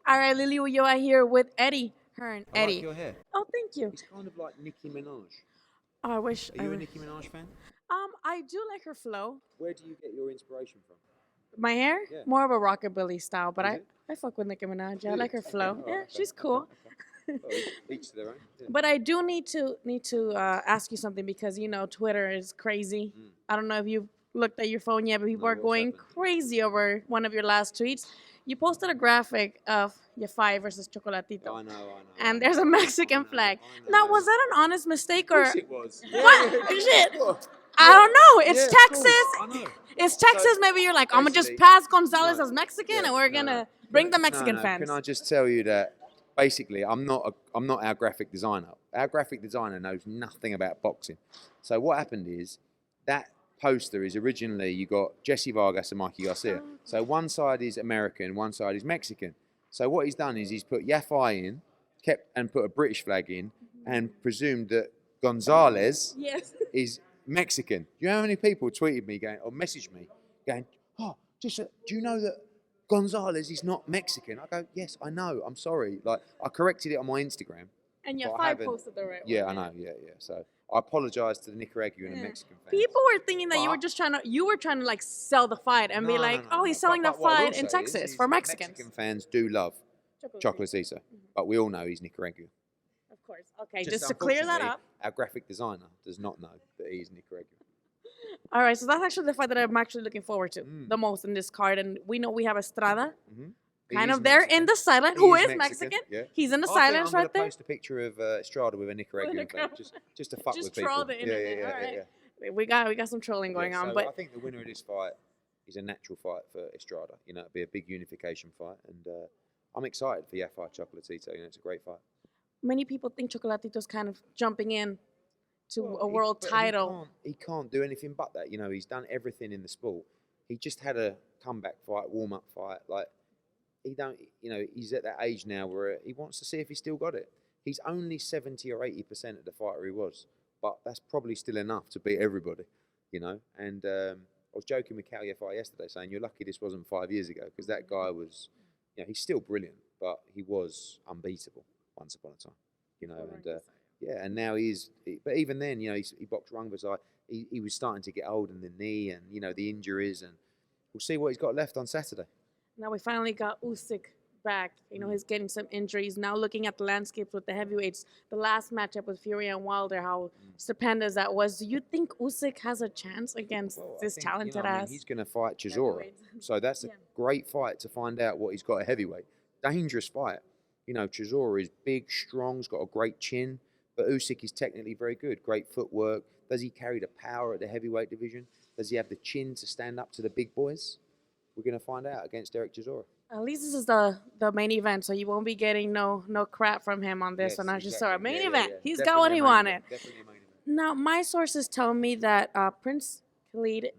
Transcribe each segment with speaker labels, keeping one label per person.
Speaker 1: All right, Lily, you are here with Eddie Hearn.
Speaker 2: I like
Speaker 1: Eddie.
Speaker 2: your hair.
Speaker 1: Oh, thank you.
Speaker 2: It's kind of like Nicki Minaj.
Speaker 1: Oh, I wish.
Speaker 2: Are you a Nicki Minaj fan?
Speaker 1: I do like her flow.
Speaker 2: Where do you get your inspiration from?
Speaker 1: My hair,
Speaker 2: Yeah.
Speaker 1: more of a rockabilly style, but
Speaker 2: Is
Speaker 1: I
Speaker 2: it?
Speaker 1: I fuck with Nicki Minaj. I
Speaker 2: Do
Speaker 1: like
Speaker 2: you?
Speaker 1: her flow.
Speaker 2: Okay,
Speaker 1: Yeah,
Speaker 2: alright, okay,
Speaker 1: she's cool.
Speaker 2: okay. Well, each to their own. Yeah.
Speaker 1: But I do need to ask you something because Twitter is crazy. I don't know if you've looked at your phone yet, but people
Speaker 2: No,
Speaker 1: are
Speaker 2: what's
Speaker 1: going
Speaker 2: happened?
Speaker 1: crazy over one of your last tweets. You posted a graphic of Yafai versus Chocolatito.
Speaker 2: I know.
Speaker 1: And there's a Mexican flag.
Speaker 2: I know.
Speaker 1: Now, was that an honest mistake
Speaker 2: Of
Speaker 1: or
Speaker 2: course it was.
Speaker 1: what? Shit.
Speaker 2: What?
Speaker 1: I don't know. It's
Speaker 2: Yeah, of
Speaker 1: Texas.
Speaker 2: course, I know.
Speaker 1: It's Texas.
Speaker 2: So,
Speaker 1: Maybe you're like, I'm gonna just
Speaker 2: basically,
Speaker 1: pass Gonzalez
Speaker 2: no,
Speaker 1: as Mexican,
Speaker 2: yeah,
Speaker 1: and we're
Speaker 2: no,
Speaker 1: gonna
Speaker 2: no.
Speaker 1: bring the Mexican
Speaker 2: No,
Speaker 1: fans.
Speaker 2: Can I just tell you that basically I'm not our graphic designer. Our graphic designer knows nothing about boxing. So what happened is that poster is originally you got Jessie Vargas and Mikey Garcia. So one side is American, one side is Mexican. So what he's done is he's put Yafai in, and put a British flag in, and presumed that Gonzalez
Speaker 1: Yes.
Speaker 2: is Mexican. Do you know how many people tweeted me going or messaged me going, "Oh, do you know that Gonzalez is not Mexican?" I go, "Yes, I know. I'm sorry. Like I corrected it on my Instagram."
Speaker 1: And
Speaker 2: But I
Speaker 1: Yafai
Speaker 2: haven't-
Speaker 1: posted the right
Speaker 2: Yeah,
Speaker 1: one.
Speaker 2: I know. Yeah. So I apologise to the Nicaraguan and Mexican fans.
Speaker 1: People were thinking that you were
Speaker 2: But-
Speaker 1: just trying to like sell the fight and be like, oh, he's selling
Speaker 2: But
Speaker 1: the
Speaker 2: what I will
Speaker 1: fight in
Speaker 2: say
Speaker 1: Texas
Speaker 2: is
Speaker 1: for Mexicans.
Speaker 2: Mexican fans do love Chocolatito, but we all know he's Nicaraguan.
Speaker 1: Of course. Okay, just to clear that
Speaker 2: unfortunately,
Speaker 1: up.
Speaker 2: our graphic designer does not know that he's Nicaraguan.
Speaker 1: All right, so that's actually the fight that I'm actually looking forward to the most in this card. And we know we have Estrada,
Speaker 2: He
Speaker 1: kind
Speaker 2: is
Speaker 1: of there
Speaker 2: Mexican.
Speaker 1: in the silent.
Speaker 2: He
Speaker 1: Who
Speaker 2: is
Speaker 1: is Mexican?
Speaker 2: Yeah.
Speaker 1: He's in the
Speaker 2: I think
Speaker 1: silence
Speaker 2: I'm gonna
Speaker 1: right there.
Speaker 2: post a picture of Estrada with a Nicaraguan flag, just to fuck
Speaker 1: Just
Speaker 2: with people.
Speaker 1: troll the internet.
Speaker 2: Yeah.
Speaker 1: All right. We got some trolling going on,
Speaker 2: So
Speaker 1: but
Speaker 2: I think the winner of this fight is a natural fight for Estrada. You know, it'll be a big unification fight, and I'm excited for Yafai Chocolatito. You know, it's a great fight.
Speaker 1: many people think Chocolatito's kind of jumping in to
Speaker 2: Well,
Speaker 1: a world
Speaker 2: but
Speaker 1: title.
Speaker 2: He can't do anything but that. You know, he's done everything in the sport. He just had a comeback fight, warm up fight. Like he don't, you know, he's at that age now where he wants to see if he's still got it. He's only 70 or 80% of the fighter he was, but that's probably still enough to beat everybody. You know, and I was joking with Cal Yafai yesterday, saying you're lucky this wasn't 5 years ago because that guy was, you know, he's still brilliant, but he was unbeatable once upon a time. You know, and yeah, and now he's. But even then, you know, he boxed Rungvisai. He was starting to get old in the knee, and you know the injuries, and we'll see what he's got left on Saturday.
Speaker 1: Now we finally got Usyk back. You know, he's getting some injuries. Now looking at the landscapes with the heavyweights, the last matchup with Fury and Wilder, how stupendous that was. Do you think Usyk has a chance against this talented ass?
Speaker 2: He's going to fight Chisora, so that's a great fight to find out what he's got at heavyweight. Dangerous fight. You know, Chisora is big, strong, he's got a great chin, but Usyk is technically very good. Great footwork. Does he carry the power at the heavyweight division? Does he have the chin to stand up to the big boys? We're going to find out against Eric Chisora.
Speaker 1: At least this is the main event, so you won't be getting no crap from him on this one.
Speaker 2: Exactly.
Speaker 1: Chisora. Main event. He's
Speaker 2: Definitely
Speaker 1: got what he wanted.
Speaker 2: Definitely a main event.
Speaker 1: Now, my sources tell me that Prince Khalid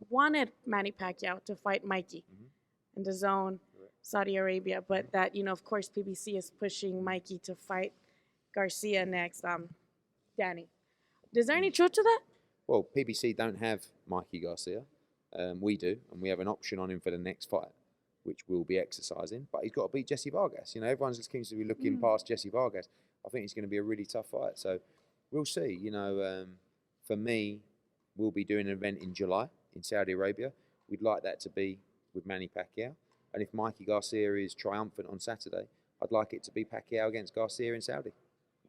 Speaker 1: wanted Manny Pacquiao to fight Mikey in the DAZN, Saudi Arabia, but that, you know, of course, PBC is pushing Mikey to fight Garcia next. Danny, is there any truth to that?
Speaker 2: Well, PBC don't have Mikey Garcia. We do, and we have an option on him for the next fight, which we'll be exercising. But he's got to beat Jessie Vargas. You know, everyone just seems to be looking past Jessie Vargas. I think it's going to be a really tough fight. So we'll see. You know, for me, we'll be doing an event in July in Saudi Arabia. We'd like that to be with Manny Pacquiao. And if Mikey Garcia is triumphant on Saturday, I'd like it to be Pacquiao against Garcia in Saudi.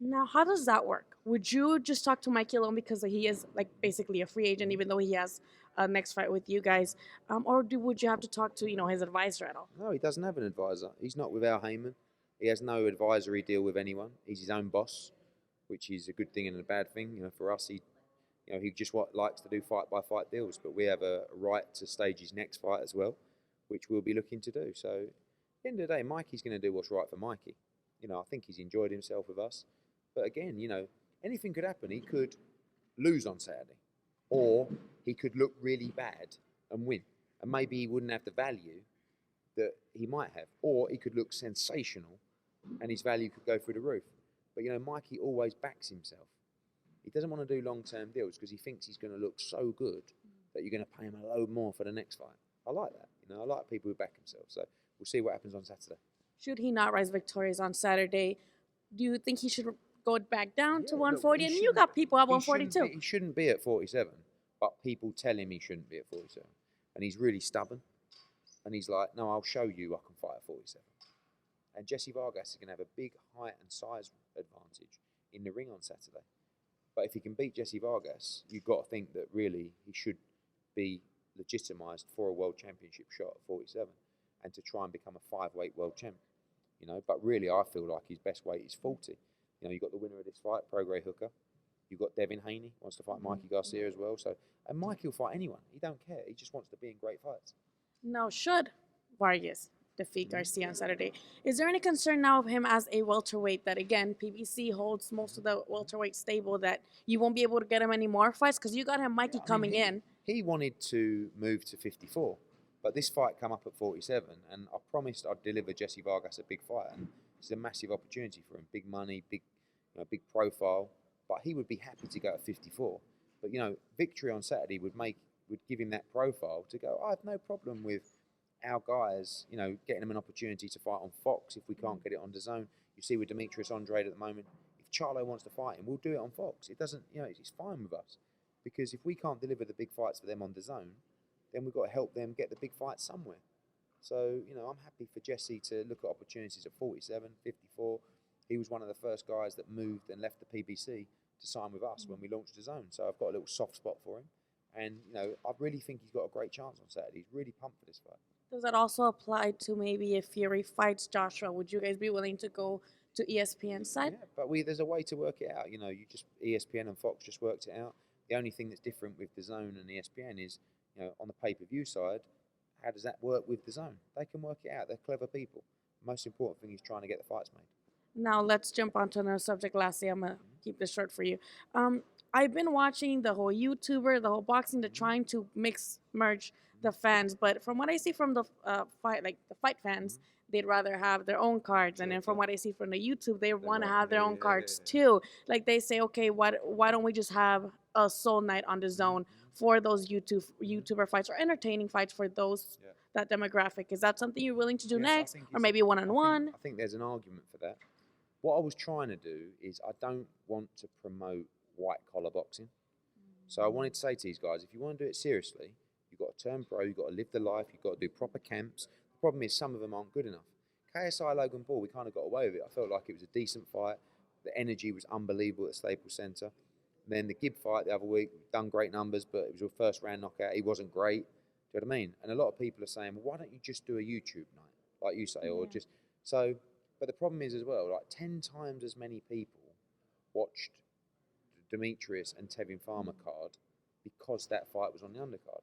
Speaker 1: Now, how does that work? Would you just talk to Mikey alone because he is like basically a free agent, even though he has a next fight with you guys, or would you have to talk to his advisor at all?
Speaker 2: No, he doesn't have an advisor. He's not with Al Heyman. He has no advisory deal with anyone. He's his own boss, which is a good thing and a bad thing. You know, for us, he just likes to do fight by fight deals, but we have a right to stage his next fight as well, which we'll be looking to do. So, at the end of the day, Mikey's going to do what's right for Mikey. You know, I think he's enjoyed himself with us. But again, you know, anything could happen. He could lose on Saturday, or he could look really bad and win, and maybe he wouldn't have the value that he might have, or he could look sensational and his value could go through the roof. But you know, Mikey always backs himself. He doesn't want to do long-term deals because he thinks he's going to look so good that you're going to pay him a load more for the next fight. I like that. You know, I like people who back themselves. So we'll see what happens on Saturday.
Speaker 1: Should he not rise victorious on Saturday, do you think he should go back down to
Speaker 2: Yeah, look,
Speaker 1: 140?
Speaker 2: he
Speaker 1: And you
Speaker 2: shouldn't-
Speaker 1: got people at
Speaker 2: he shouldn't
Speaker 1: 142.
Speaker 2: He shouldn't be at 47, but people tell him he shouldn't be at 47. And he's really stubborn. And he's like, no, I'll show you I can fight at 47. And Jessie Vargas is going to have a big height and size advantage in the ring on Saturday. But if he can beat Jessie Vargas, you've got to think that really he should be legitimised for a world championship shot at 47 and to try and become a 5-weight world champ. You know, but really I feel like his best weight is 40. You know, you've got the winner of this fight, Prograis Hooker. You've got Devin Haney, wants to fight Mikey Garcia as well. So, and Mikey will fight anyone. He don't care. He just wants to be in great fights.
Speaker 1: Now, should Vargas defeat Garcia on Saturday, is there any concern now of him as a welterweight that, again, PBC holds most of the welterweight stable, that you won't be able to get him any more fights? Because you got him, Mikey, coming in.
Speaker 2: He wanted to move to 54, but this fight come up at 47, and I promised I'd deliver Jessie Vargas a big fight, and it's a massive opportunity for him. Big money, big profile, but he would be happy to go at 54. But, you know, victory on Saturday would give him that profile to go, I have no problem with our guys, you know, getting them an opportunity to fight on Fox if we can't get it on DAZN. You see with Demetrius Andrade at the moment, if Charlo wants to fight him, we'll do it on Fox. It doesn't, you know, it's fine with us. Because if we can't deliver the big fights for them on DAZN, then we've got to help them get the big fights somewhere. So, you know, I'm happy for Jessie to look at opportunities at 47, 54. He was one of the first guys that moved and left the PBC to sign with us when we launched DAZN. So I've got a little soft spot for him. And, you know, I really think he's got a great chance on Saturday. He's really pumped for this fight.
Speaker 1: Does that also apply to maybe if Fury fights Joshua? Would you guys be willing to go to ESPN's side?
Speaker 2: Yeah, but there's a way to work it out. You know, ESPN and Fox just worked it out. The only thing that's different with DAZN and ESPN is, you know, on the pay-per-view side, how does that work with DAZN? They can work it out. They're clever people. The most important thing is trying to get the fights made.
Speaker 1: Now let's jump onto another subject. Lastly, I'm gonna keep this short for you. I've been watching the whole YouTuber, the whole boxing, they're trying to merge the fans. But from what I see from the fight fans, they'd rather have their own cards. And then from what I see from the YouTube, they want to have their own cards too. Like they say, okay, why don't we just have a Soul Night on DAZN for those YouTuber fights or entertaining fights for those that demographic? Is that something you're willing to do next, or maybe one-on-one?
Speaker 2: I think there's an argument for that. What I was trying to do is I don't want to promote white-collar boxing. So I wanted to say to these guys, if you want to do it seriously, you've got to turn pro, you've got to live the life, you've got to do proper camps. The problem is some of them aren't good enough. KSI Logan Paul, we kind of got away with it. I felt like it was a decent fight. The energy was unbelievable at Staples Center. And then the Gibb fight the other week, done great numbers, but it was a first round knockout. He wasn't great. Do you know what I mean? And a lot of people are saying, well, why don't you just do a YouTube night, like you say, or just so. But the problem is as well, like 10 times as many people watched the Demetrius and Tevin Farmer card because that fight was on the undercard.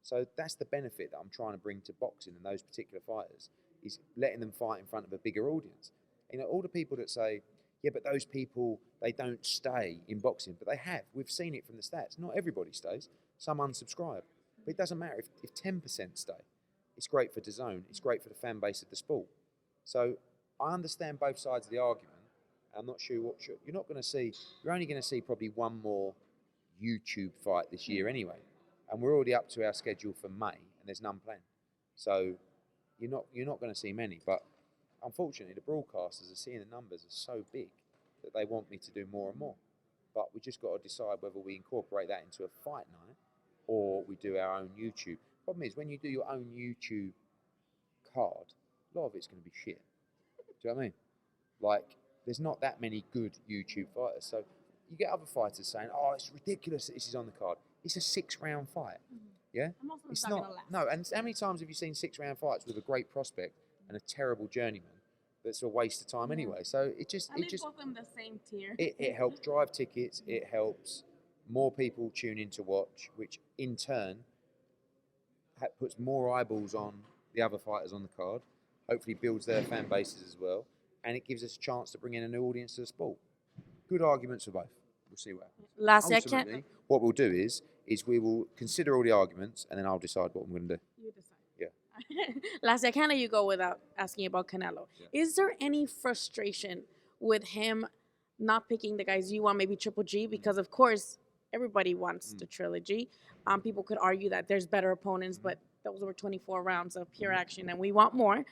Speaker 2: So that's the benefit that I'm trying to bring to boxing and those particular fighters, is letting them fight in front of a bigger audience. You know, all the people that say, yeah, but those people, they don't stay in boxing, but they have. We've seen it from the stats. Not everybody stays. Some unsubscribe. But it doesn't matter if 10% stay. It's great for DAZN. It's great for the fan base of the sport. So I understand both sides of the argument. I'm not sure you're not going to see. You're only going to see probably one more YouTube fight this year anyway, and we're already up to our schedule for May, and there's none planned. So you're not going to see many. But unfortunately, the broadcasters are seeing the numbers are so big that they want me to do more and more. But we just got to decide whether we incorporate that into a fight night or we do our own YouTube. Problem is, when you do your own YouTube card, a lot of it's going to be shit. Do you know what I mean? Like, there's not that many good YouTube fighters. So you get other fighters saying, oh, it's ridiculous that this is on the card. It's a 6-round fight. Yeah?
Speaker 1: It's not.
Speaker 2: No, and how many times have you seen 6-round fights with a great prospect and a terrible journeyman that's a waste of time anyway? So it just...
Speaker 1: And they put them the same tier.
Speaker 2: It helps drive tickets. It helps more people tune in to watch, which in turn puts more eyeballs on the other fighters on the card, hopefully builds their fan bases as well, and it gives us a chance to bring in a new audience to the sport. Good arguments for both. We'll see what happens.
Speaker 1: Lastly,
Speaker 2: ultimately, what we'll do is we will consider all the arguments, and then I'll decide what I'm going to do.
Speaker 1: You decide.
Speaker 2: Yeah.
Speaker 1: Lastly, I can't let you go without asking about Canelo. Yeah. Is there any frustration with him not picking the guys you want, maybe Triple G? Because, of course, everybody wants the trilogy. People could argue that there's better opponents, but those were 24 rounds of pure action, and we want more.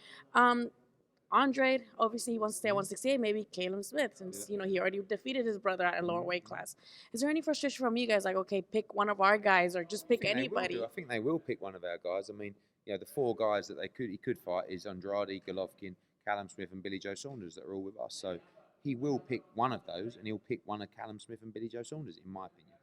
Speaker 1: Andre, obviously, he wants to stay at 168. Maybe Caleb Smith, since he already defeated his brother at a lower weight class. Is there any frustration from you guys? Like, okay, pick one of our guys, or just pick anybody.
Speaker 2: I think they will pick one of our guys. I mean, the 4 guys that he could fight is Andrade, Golovkin, Callum Smith, and Billy Joe Saunders that are all with us. So he will pick one of those, and he'll pick one of Callum Smith and Billy Joe Saunders, in my opinion.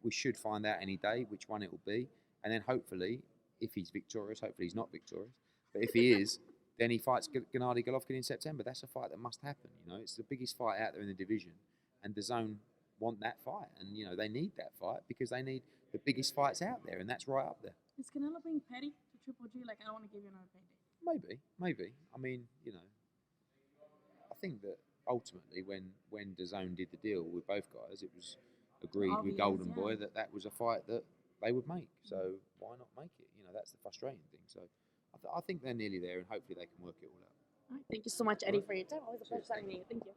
Speaker 2: We should find out any day which one it will be, and then hopefully, if he's victorious, hopefully he's not victorious, but if he is, then he fights Gennady Golovkin in September. That's a fight that must happen. It's the biggest fight out there in the division, and DAZN want that fight, and they need that fight because they need the biggest fights out there, and that's right up there.
Speaker 1: Is Canelo being petty to Triple G? Like, I don't want to give you another payday.
Speaker 2: Maybe. I mean, I think that ultimately, when DAZN did the deal with both guys, it was agreed with Golden Boy that was a fight that they would make. So why not make it? That's the frustrating thing. So I think they're nearly there, and hopefully they can work it all out.
Speaker 1: All right, thank you so much, Eddie, for your time. Always a pleasure talking to you. Thank you.